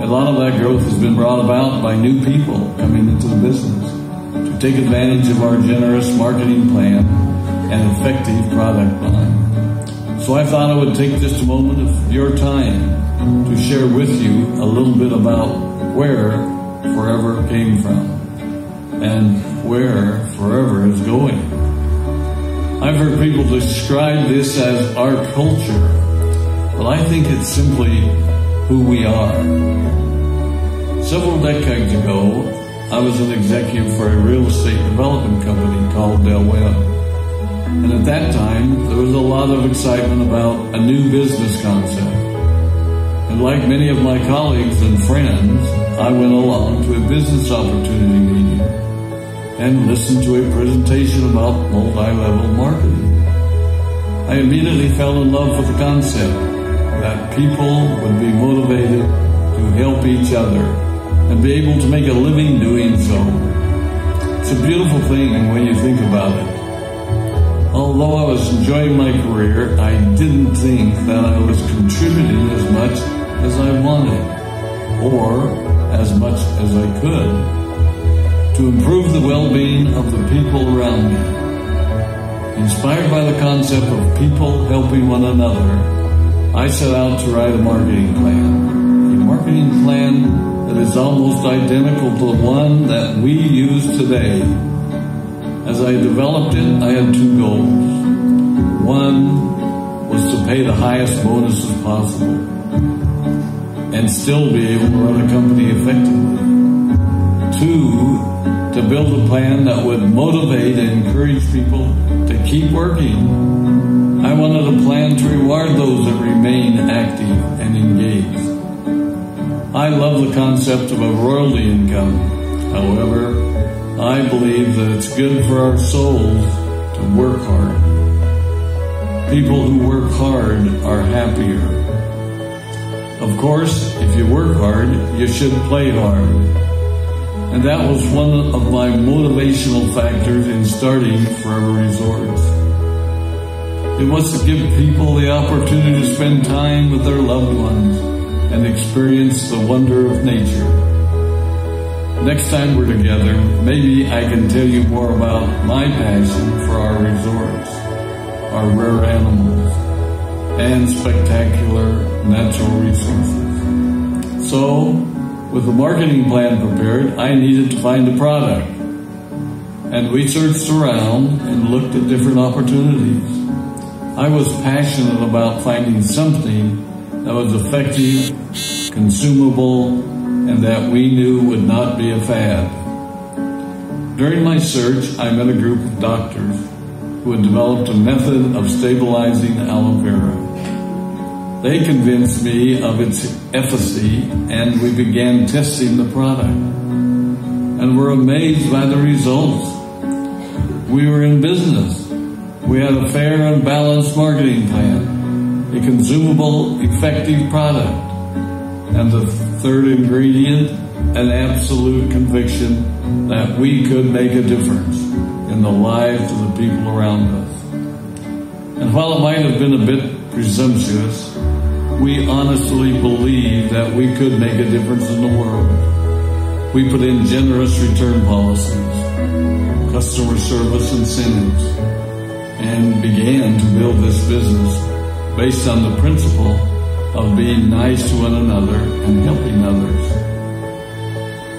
A lot of that growth has been brought about by new people coming into the business to take advantage of our generous marketing plan and effective product line. So I thought I would take just a moment of your time to share with you a little bit about where Forever came from and where Forever is going. I've heard people describe this as our culture, but I think it's simply who we are. Several decades ago, I was an executive for a real estate development company called Del Webb. And at that time, there was a lot of excitement about a new business concept. And like many of my colleagues and friends, I went along to a business opportunity meeting and listened to a presentation about multi-level marketing. I immediately fell in love with the concept that people would be motivated to help each other and be able to make a living doing so. It's a beautiful thing when you think about it. Although I was enjoying my career, I didn't think that I was contributing as much as I wanted, or as much as I could, to improve the well-being of the people around me. Inspired by the concept of people helping one another, I set out to write a marketing plan that is almost identical to the one that we use today. As I developed it, I had two goals. One was to pay the highest bonuses possible and still be able to run a company effectively. Two, to build a plan that would motivate and encourage people to keep working. I wanted a plan to reward those that remain active and engaged. I love the concept of a royalty income. However, I believe that it's good for our souls to work hard. People who work hard are happier. Of course, if you work hard, you should play hard. And that was one of my motivational factors in starting Forever Resorts. It was to give people the opportunity to spend time with their loved ones and experience the wonder of nature. Next time we're together, maybe I can tell you more about my passion for our resorts, our rare animals, and spectacular natural resources. So, with the marketing plan prepared, I needed to find a product. And we searched around and looked at different opportunities. I was passionate about finding something that was effective, consumable, and that we knew would not be a fad. During my search, I met a group of doctors who had developed a method of stabilizing aloe vera. They convinced me of its efficacy, and we began testing the product, and were amazed by the results. We were in business. We had a fair and balanced marketing plan, a consumable, effective product, and the third ingredient, an absolute conviction that we could make a difference in the lives of the people around us. And while it might have been a bit presumptuous, we honestly believed that we could make a difference in the world. We put in generous return policies, customer service incentives, and began to build this business based on the principle of being nice to one another and helping others.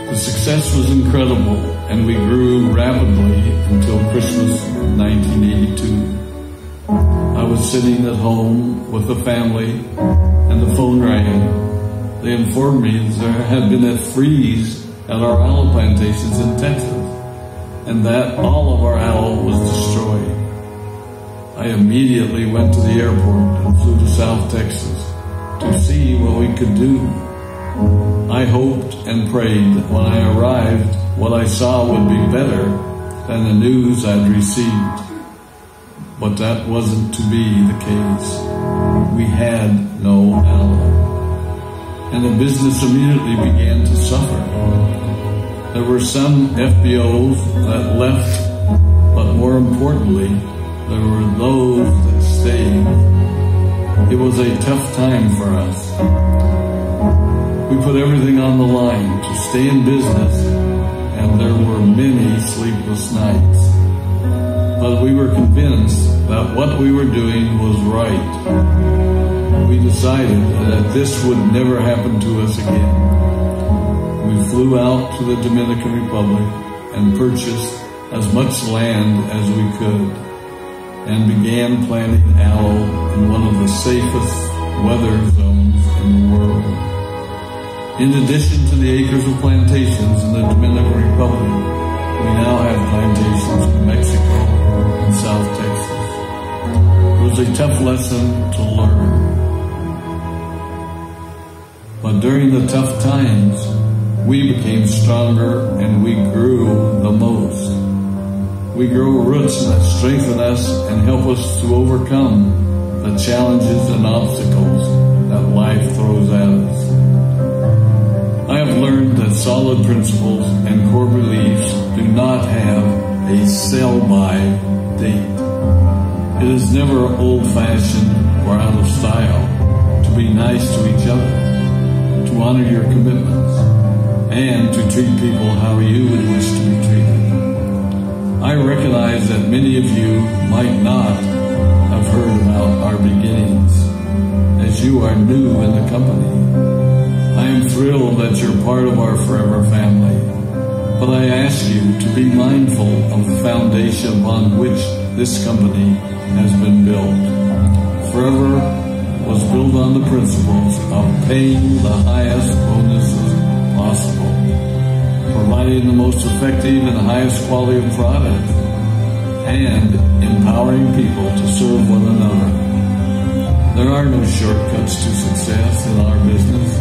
The success was incredible, and we grew rapidly until Christmas of 1982. I was sitting at home with the family, and the phone rang. They informed me that there had been a freeze at our aloe plantations in Texas, and that all of our aloe was destroyed. I immediately went to the airport and flew to South Texas to see what we could do. I hoped and prayed that when I arrived, what I saw would be better than the news I'd received. But that wasn't to be the case. We had no aloe, and the business immediately began to suffer. There were some FBOs that left, but more importantly, there were those that stayed. It was a tough time for us. We put everything on the line to stay in business, and there were many sleepless nights. But we were convinced that what we were doing was right. We decided that this would never happen to us again. We flew out to the Dominican Republic and purchased as much land as we could, and began planting aloe in one of the safest weather zones in the world. In addition to the acres of plantations in the Dominican Republic, we now have plantations in Mexico and South Texas. It was a tough lesson to learn. But during the tough times, we became stronger and we grew the most. We grow roots that strengthen us and help us to overcome the challenges and obstacles that life throws at us. I have learned that solid principles and core beliefs do not have a sell-by date. It is never old-fashioned or out of style to be nice to each other, to honor your commitments, and to treat people how you would wish to be treated. I recognize that many of you might not have heard about our beginnings, as you are new in the company. I am thrilled that you're part of our Forever family, but I ask you to be mindful of the foundation upon which this company has been built. Forever was built on the principles of paying the highest bonuses possible, providing the most effective and highest quality of product, and empowering people to serve one another. There are no shortcuts to success in our business.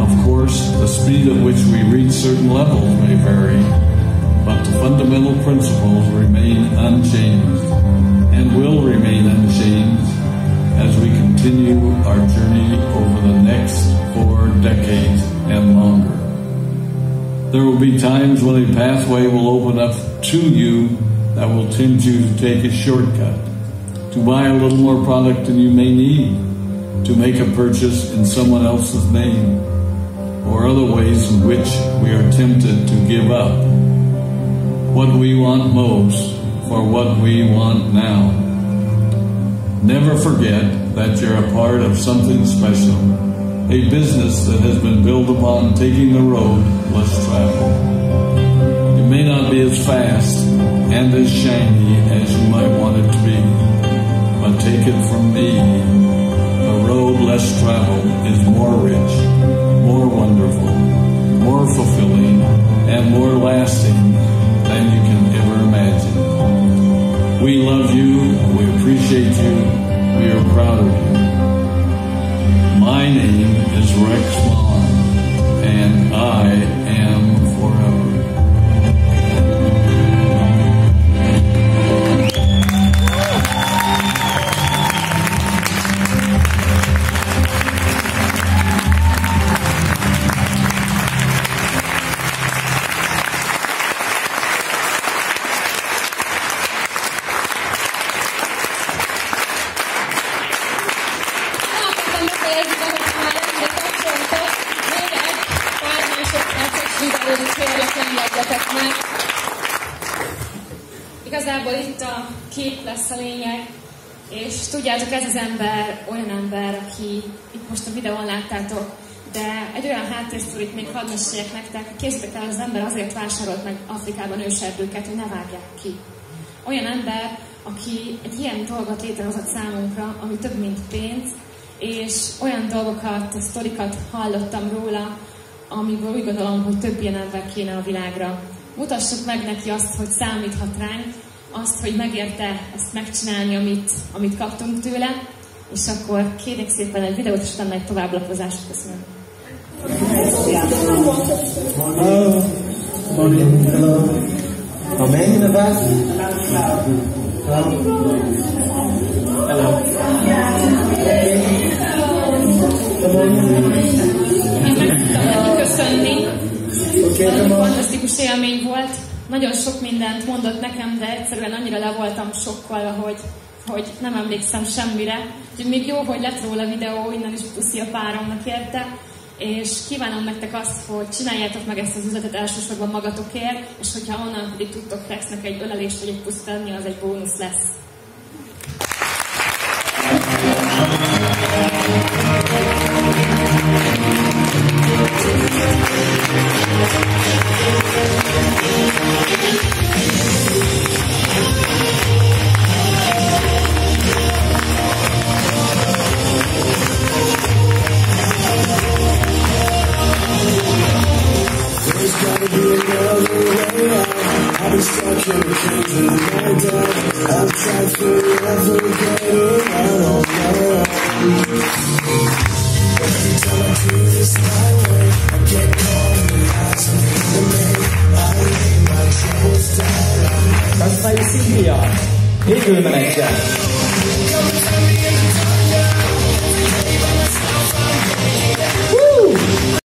Of course, the speed at which we reach certain levels may vary, but the fundamental principles remain unchanged and will remain unchanged as we continue our journey over the next 4 decades and longer. There will be times when a pathway will open up to you that will tempt you to take a shortcut, to buy a little more product than you may need, to make a purchase in someone else's name, or other ways in which we are tempted to give up what we want most for what we want now. Never forget that you're a part of something special, a business that has been built upon taking the road less traveled. It may not be as fast and as shiny as you might want it to be, but take it from me, the road less traveled is more rich, more wonderful, more fulfilling, and more lasting than you can ever imagine. We love you, we appreciate you, we are proud of you. My name is Rex Vaughn, and I am Forever. Igazából itt a kép lesz a lényeg, és tudjátok, ez az ember olyan ember, aki itt most a videón láttátok, de egy olyan háttérsztorit még hadd meséljek nektek, hogy képzeljétek el, az ember azért vásárolt meg Afrikában őserdőket, hogy ne vágják ki. Olyan ember, aki egy ilyen dolgot létrehozott számunkra, ami több, mint pénz, és olyan dolgokat, sztorikat hallottam róla, amiből úgy gondolom, hogy több ilyen ember kéne a világra. Mutassuk meg neki azt, hogy számíthat ránk, azt, hogy megérte ezt megcsinálni, amit kaptunk tőle, és akkor kérjek szépen egy videót, és utána egy továbblapozást. Köszönöm. Hello. Morning. Hello. A man in the back? Hello. Én meg tudtam köszönni. Nagyon fantasztikus élmény volt. Nagyon sok mindent mondott nekem, de egyszerűen annyira le voltam sokkolva, hogy nem emlékszem semmire. Úgyhogy még jó, hogy lett róla videó, innen is puszi a páromnak érte. és kívánom nektek azt, hogy csináljátok meg ezt az üzletet elsősorban magatokért, és hogyha onnan pedig tudtok Rexnek egy ölelést vagy egy puszit adni, az egy bónusz lesz. There's gotta be another way out. I've been stuck in a cage with no doubt. I've tried forever getting out on my own. Every time I do this my way, I get caught in the lies of the man. I lay my troubles down. Kaspai Szilvia, végülmenedzser.